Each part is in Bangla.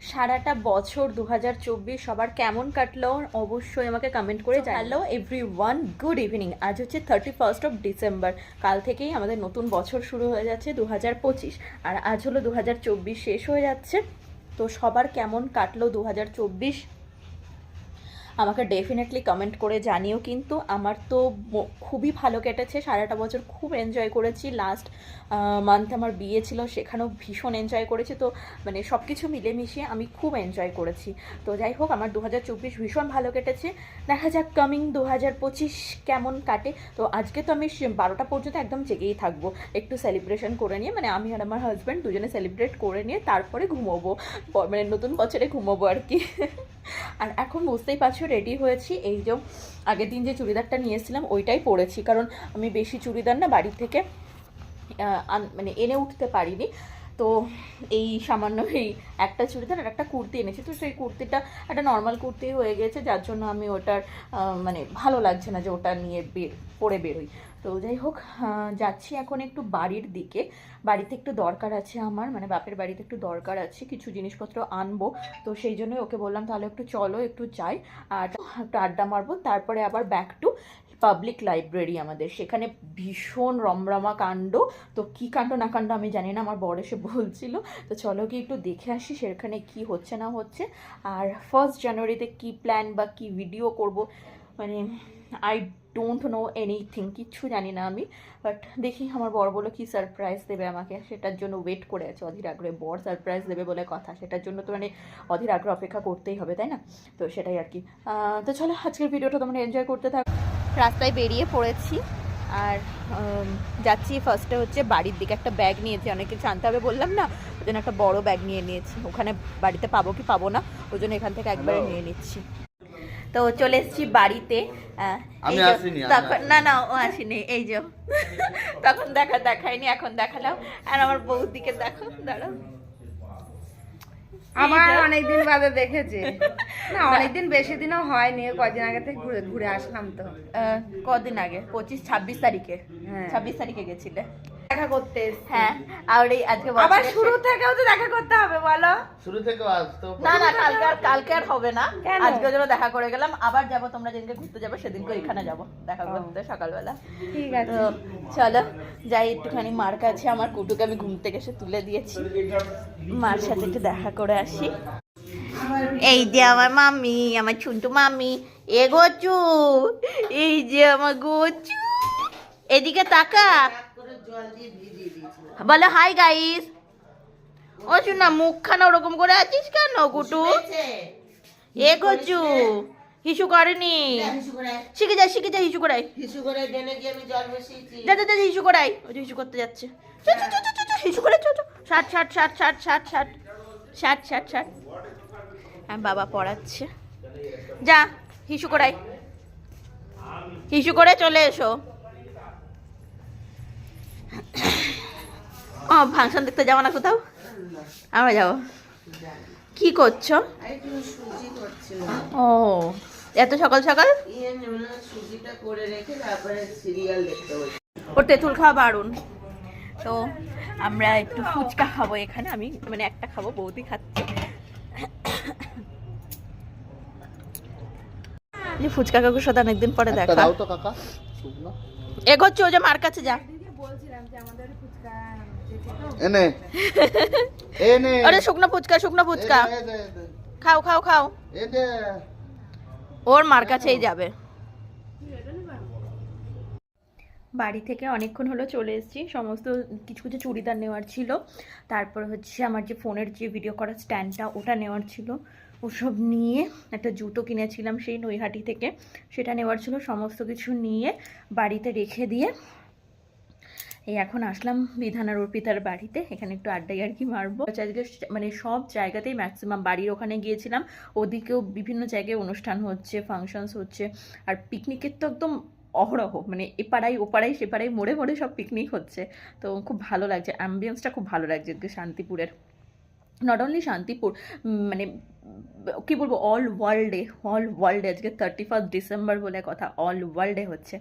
সারাটা বছর 2024 সবার কেমন কাটলো অবশ্যই আমাকে কমেন্ট করে জানালো। Everyone good evening. আজ হচ্ছে 31st অফ ডিসেম্বর। কাল থেকেই আমাদের নতুন বছর শুরু হয়ে যাচ্ছে 2025, আর আজ হলো 2024 শেষ হয়ে যাচ্ছে। তো সবার কেমন কাটলো 2024 আমাকে ডেফিনেটলি কমেন্ট করে জানিও। কিন্তু আমার তো খুবই ভালো কেটেছে, সারাটা বছর খুব এনজয় করেছি। লাস্ট মান্থ আমার বিয়ে ছিল, সেখানেও ভীষণ এনজয় করেছি। তো মানে সব কিছু মিলেমিশিয়ে আমি খুব এনজয় করেছি। তো যাই হোক, আমার 2024 ভীষণ ভালো কেটেছে। দেখা যাক কামিং 2025 কেমন কাটে। তো আজকে তো আমি 12টা পর্যন্ত একদম জেগেই থাকবো, একটু সেলিব্রেশন করে নিয়ে, মানে আমি আর আমার হাজব্যান্ড দুজনে সেলিব্রেট করে নিয়ে তারপরে ঘুমোবো, মানে নতুন বছরে ঘুমোবো আর কি। আর এখন বুঝতেই পারছো রেডি হয়েছি। এই যে আগের দিন যে চুড়িদারটা নিয়েছিলাম ওইটাই পরেছি, কারণ আমি বেশি চুড়িদার না বাড়ি থেকে মানে এনে উঠতে পারিনি। তো এই সামান্য এই একটা চুড়িদার আর একটা কুর্তি এনেছি। তো সেই কুর্তিটা একটা নর্মাল কুর্তি হয়ে গেছে, যার জন্য আমি ওটার মানে ভালো লাগছে না যে ওটা নিয়ে পরে বেরোই। তো যাই হোক, যাচ্ছি এখন একটু বাড়ির দিকে। বাড়িতে একটু দরকার আছে আমার, মানে বাপের বাড়িতে একটু দরকার আছে, কিছু জিনিসপত্র আনবো। তো সেই জন্যই ওকে বললাম তাহলে একটু চলো, একটু যাই আর একটু আড্ডা মারবো, তারপরে আবার ব্যাক টু পাবলিক লাইব্রেরি। আমাদের সেখানে ভীষণ রমরমা কাণ্ড। তো কী কাণ্ড না কাণ্ড আমি জানি না, আমার বর এসে বলছিল। তো চলো কি একটু দেখে আসি সেখানে কি হচ্ছে না হচ্ছে। আর 1st জানুয়ারিতে কি প্ল্যান বা কি ভিডিও করব, মানে আই ডোন্ট নো এনিথিং, কিচ্ছু জানি না আমি। বাট দেখি আমার বর বলো কি সারপ্রাইজ দেবে আমাকে, সেটার জন্য ওয়েট করে আছে অধীর আগ্রহে। বর সারপ্রাইজ দেবে বলে কথা, সেটার জন্য তো মানে অধীর আগ্রহ অপেক্ষা করতেই হবে, তাই না? তো সেটাই আর কি। তো চলো আজকের ভিডিওটা তোমরা এনজয় করতে থাকো। রাস্তায় বেরিয়ে পড়েছি আর যাচ্ছি। ফার্স্টে হচ্ছে বাড়ির দিকে, একটা ব্যাগ নিয়েছি, অনেক কিছু আনতে হবে বললাম না, ওই জন্য একটা বড় ব্যাগ নিয়ে নিয়েছি। ওখানে বাড়িতে পাবো কি পাবো না, ওই জন্য এখান থেকে একবারে নিয়ে নিচ্ছি। তো চলে এসেছি বাড়িতে। তখন না ও আসেনি, এই যে তখন দেখায়নি, এখন দেখালাম। আর আমার বউর দিকে দেখো, দাঁড়াও। আমার অনেকদিন বাদে দেখেছে না, অনেকদিন বেশি দিনও হয়নি, কয়দিন আগে থেকে ঘুরে ঘুরে আসলাম। তো কদিন আগে 26 তারিখে, 26 তারিখে গেছিলে দেখা করতে। হ্যাঁ, আর এই আজকে আবার শুরু থেকেও তো দেখা করতে হবে বলো? শুরু থেকে আসতো না কালকে আর হবে না, আজকে যেন দেখা করে গেলাম। আবার যাব, তোমরা যেদিনকে ঘুরতে যাবো সেদিনকে ওইখানে যাব দেখা করতে সকালবেলা। ঠিক আছে, চলো যাই একটুখানি মার কাছে। আমার কুটুকে আমি ঘুম থেকে এসে তুলে দিয়েছি, মার সাথে একটু দেখা করে আসি। এই যে আমার মামি, আমার ছুন্টু মামি। এ গোচু, এই যে আমার গোচু, এদিকে তাকা, বলো হাই গাইস। ও শোনা, মুখখানা ওরকম করে আছিস কেন কুটু? এ গোচু হিসু করেনি, শিখে যা হিসু করাই, যা হিসু করাই। ওই যে হিসু করতে যাচ্ছে, হিসু করে চো। 60 বাবা পড়াচ্ছে, যা হিসু করাই, হিসু করে চলে এসো। ও ফাংশন দেখতে যাবো না কোথাও? আমরা যাবো। কি করছো? ও এত সকাল সকাল? ওর তেঁতুল খাওয়া বারণ। তো আমরা একটু ফুচকা খাবো এখানে, আমি মানে একটা খাবো, বৌদি খাচ্ছে। ফুচকা কাকুর সাথে অনেকদিন পরে দেখা। এগোচ্ছে, ও যে মার কাছে যা। আরে শুকনো ফুচকা খাও। ওর মার কাছেই যাবে। বাড়ি থেকে অনেকক্ষণ হলো চলে এসেছি। সমস্ত কিছু চুড়িদার নেওয়ার ছিল, তারপর হচ্ছে আমার যে ফোনের যে ভিডিও করার স্ট্যান্ডটা ওটা নেওয়ার ছিল, ওসব নিয়ে একটা জুতো কিনেছিলাম সেই নৈহাটি থেকে, সেটা নেওয়ার ছিল। সমস্ত কিছু নিয়ে বাড়িতে রেখে দিয়ে এই এখন আসলাম বিধান আর অর্পিতার বাড়িতে। এখানে একটু আড্ডাই আর কি মারবো। আজকে মানে সব জায়গাতেই ম্যাক্সিমাম, বাড়ির ওখানে গিয়েছিলাম, ওদিকেও বিভিন্ন জায়গায় অনুষ্ঠান হচ্ছে, ফাংশনস হচ্ছে। আর পিকনিকের তো একদম অহরহ, মানে এপাড়াই ওপাড়াই সেপাড়াই মোড়ে মোড়ে সব পিকনিক হচ্ছে। তো খুব ভালো লাগছে, অ্যাম্বিয়েন্সটা খুব ভালো লাগছে আজকে শান্তিপুরের। নট অনলি শান্তিপুর, মানে কি বলবো, অল ওয়ার্ল্ডে আজকে 31st ডিসেম্বর বলে কথা, অল ওয়ার্ল্ডে হচ্ছে।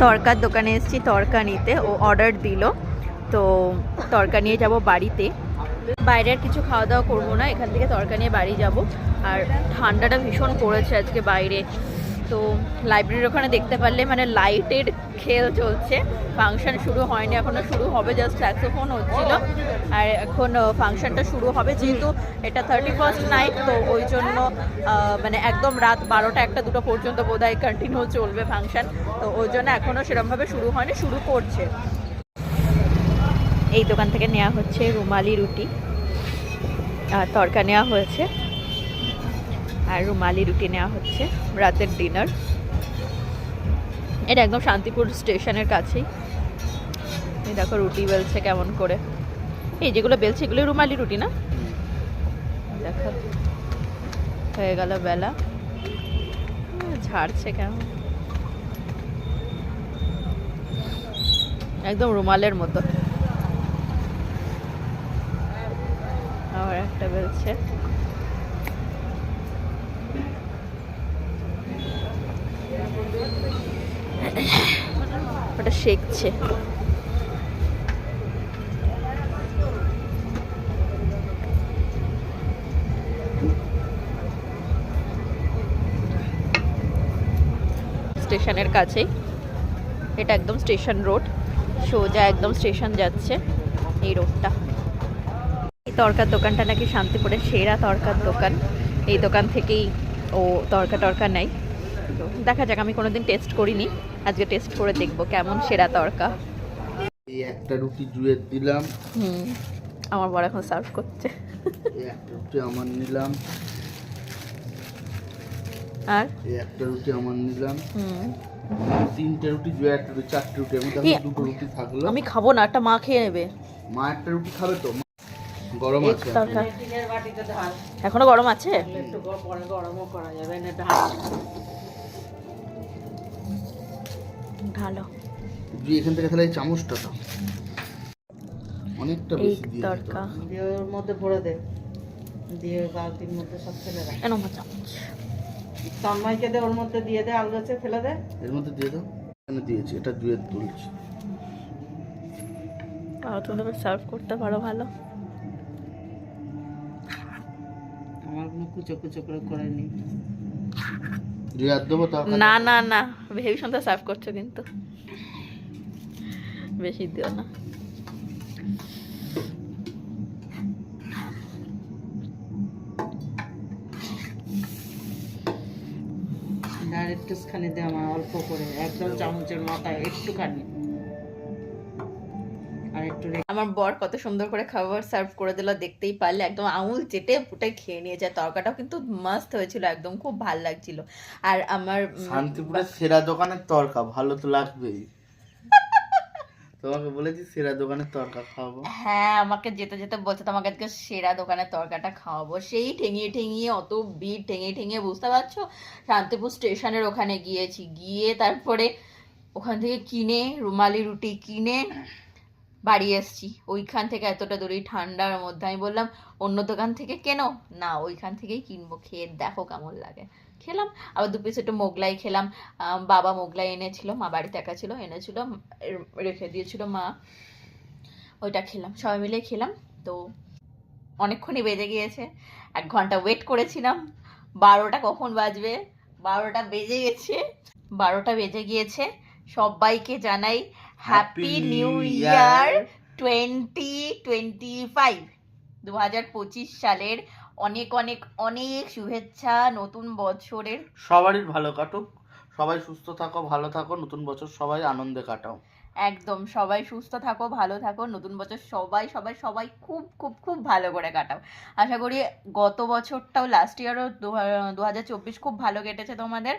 তরকার দোকানে এসেছি তরকা নিতে, ও অর্ডার দিল, তো তরকা নিয়ে যাব বাড়িতে। বাইরে আর কিছু খাওয়া দাওয়া করবো না, এখান থেকে তরকা নিয়ে বাড়ি যাব। আর ঠান্ডাটা ভীষণ পড়েছে আজকে বাইরে। তো লাইব্রেরির ওখানে দেখতে পারলে মানে লাইটের খেল চলছে, ফাংশন শুরু হয়নি এখনও, শুরু হবে, জাস্ট স্যাক্সোফোন হচ্ছিল। আর এখন ফাংশনটা শুরু হবে, যেহেতু এটা 31st নাইট, তো ওই জন্য মানে একদম রাত 12টা 1টা 2টো পর্যন্ত বোধহয় কন্টিনিউ চলবে ফাংশন। তো ওই জন্য এখনও সেরকমভাবে শুরু হয়নি, শুরু করছে। এই দোকান থেকে নেওয়া হচ্ছে রুমালি রুটি, আর তরকা নেওয়া হয়েছে, আর রুমালি রুটি নেওয়া হচ্ছে রাতের ডিনার। এটা একদম শান্তিপুর স্টেশনের কাছেই। এই দেখো রুটি বেলছে কেমন করে, এই যেগুলো বেলছে এগুলো রুমালি রুটি না? দেখো হয়ে গেল বেলা, ঝাড়ছে কেমন, একদম রুমালের মতো। আবার একটা বেলছে, ওটা শেখছে। স্টেশনের কাছেই, এটা একদম স্টেশন রোড, সোজা একদম স্টেশন যাচ্ছে এই রোডটা। এই তরকার দোকানটা নাকি শান্তিপুরের সেরা তরকার দোকান, এই দোকান থেকেই ও তরকা নেয়। তো দেখা যাক, আমি কোনোদিন টেস্ট করিনি, আজকে টেস্ট করে দেখবো কেমন সেরা তরকা। এই একটা রুটি জুয়ের দিলাম, আমার বড় এখন সার্ভ করছে। এই একটা রুটি আমার নিলাম, আর এই একটা রুটি আমার নিলাম, তিনটে রুটি জুয়ে, একটা রুটি, চারটে রুটি, আমি তাহলে দুটো রুটি থাকলো। আমি খাবো না, একটা মা খেয়ে নেবে। মা একটা রুটি খাবে তো, গরম আছে তরকা এখনো গরম আছে। ঢালো জুই এখান থেকে তাহলে এই চামচটা দাও, অনেকটা এই বেশি দিয়ে তরকা দিয়ে ওর মধ্যে ভরে দে, দিয়ে বালতির মধ্যে সব ফেলে রাখ। কেন মা চামচ? তন্ময়কে দে, ওর মধ্যে দিয়ে দে, আলগাছে ফেলে দে। এর মধ্যে দিয়ে দাও, এখানে দিয়েছি, এটা জুয়ের তুলছি। তুমি তো সার্ভ করতে পারো ভালো। আমার কোনো কুচো কুচো করে করে নি। জুই আর দেবো তরকা? না না না, ভেবি সুন্দর সার্ভ করছো কিন্তু, বেশি দিও না। ডাইরেক্ট খানি দে আমার, অল্প করে, একদম চামচের মাথায় একটুখানি, আর একটু আমার বর কত সুন্দর করে খাবার সার্ভ করে দিল, দেখতেই পারলে, একদম আঙুল চেটে পুটে খেয়ে নিয়েছে। তরকাটাও কিন্তু মাস্ত হয়েছিল, একদম খুব ভালো লাগছিল। আর আমার শান্তিপুরের সেরা দোকানের তরকা, ভালো তো লাগবেই। তোমাকে বলেছি সেরা দোকানের তরকা খাওয়াবো। হ্যাঁ, আমাকে যেতে যেতে বলছে তোমাকে আজকে সেরা দোকানের তরকাটা খাওয়াবো। সেই ঠেঙিয়ে ঠেঙিয়ে, অত ভিড় ঠেঙিয়ে ঠেঙিয়ে, বুঝতে পারছো, শান্তিপুর স্টেশনের ওখানে গিয়েছি, গিয়ে তারপরে ওখান থেকে কিনে রুমালি রুটি কিনে বাড়ি এসছি। ওইখান থেকে এতটা দূরে ঠান্ডার মধ্যে আমি বললাম অন্য দোকান থেকে কেনো না, ওইখান থেকেই কিনবো, খেয়ে দেখো কেমন লাগে। খেলাম, আবার 2 পিস একটু মোগলাই খেলাম। বাবা মোগলাই এনেছিল, মা বাড়িতে একা ছিল, এনেছিল, রেখে দিয়েছিল মা, ওইটা খেলাম, সবাই মিলে খেলাম। তো অনেকক্ষণই বেজে গিয়েছে, 1 ঘন্টা ওয়েট করেছিলাম, 12টা কখন বাজবে, 12টা বেজে গেছে, 12টা বেজে গিয়েছে। সবাইকে জানাই হ্যাপি নিউ ইয়ার 2025, 2025 সালের অনেক অনেক অনেক শুভেচ্ছা নতুন বছরের। সবারই ভালো কাটুক, সবাই সুস্থ থাকো, ভালো থাকো, নতুন বছর সবাই আনন্দে কাটাও। একদম, সবাই সুস্থ থাকো, ভালো থাকো, নতুন বছর সবাই সবাই সবাই খুব খুব খুব ভালো করে কাটাও। আশা করি গত বছরটাও, লাস্ট ইয়ারও 2024 খুব ভালো কেটেছে তোমাদের,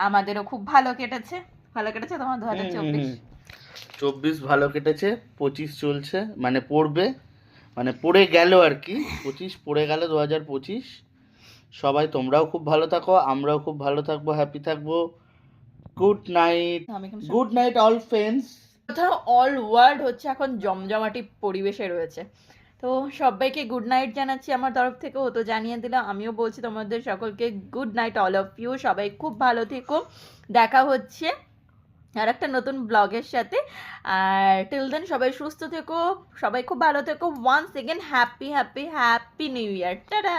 আমাদেরও খুব ভালো কেটেছে। ভালো কেটেছে তোমার 2024? 24 ভালো কেটেছে, 25 চলছে, মানে পড়বে, মানে পড়ে গেল আর কি, 25 পড়ে গেল 2025। সবাই তোমরাও খুব ভালো থাকো, আমরাও খুব ভালো থাকবো, হ্যাপি থাকবো। Good night, good night all friends. All world হচ্ছে এখন জমজমাটি পরিবেশে রয়েছে, তো সবাইকে গুড নাইট জানাচ্ছি আমার তরফ থেকে। ও তো জানিয়ে দিলাম, আমিও বলছি তোমাদের সকলকে good night all of you. সবাই খুব ভালো থেকো, দেখা হচ্ছে আর একটা নতুন ব্লগের সাথে। আর টিল দেন সবাই সুস্থ থেকো, সবাই খুব ভালো থেকো। Once again happy happy happy new year. Tata,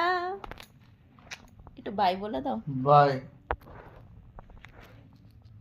একটু বাই বলে দাও। বাই।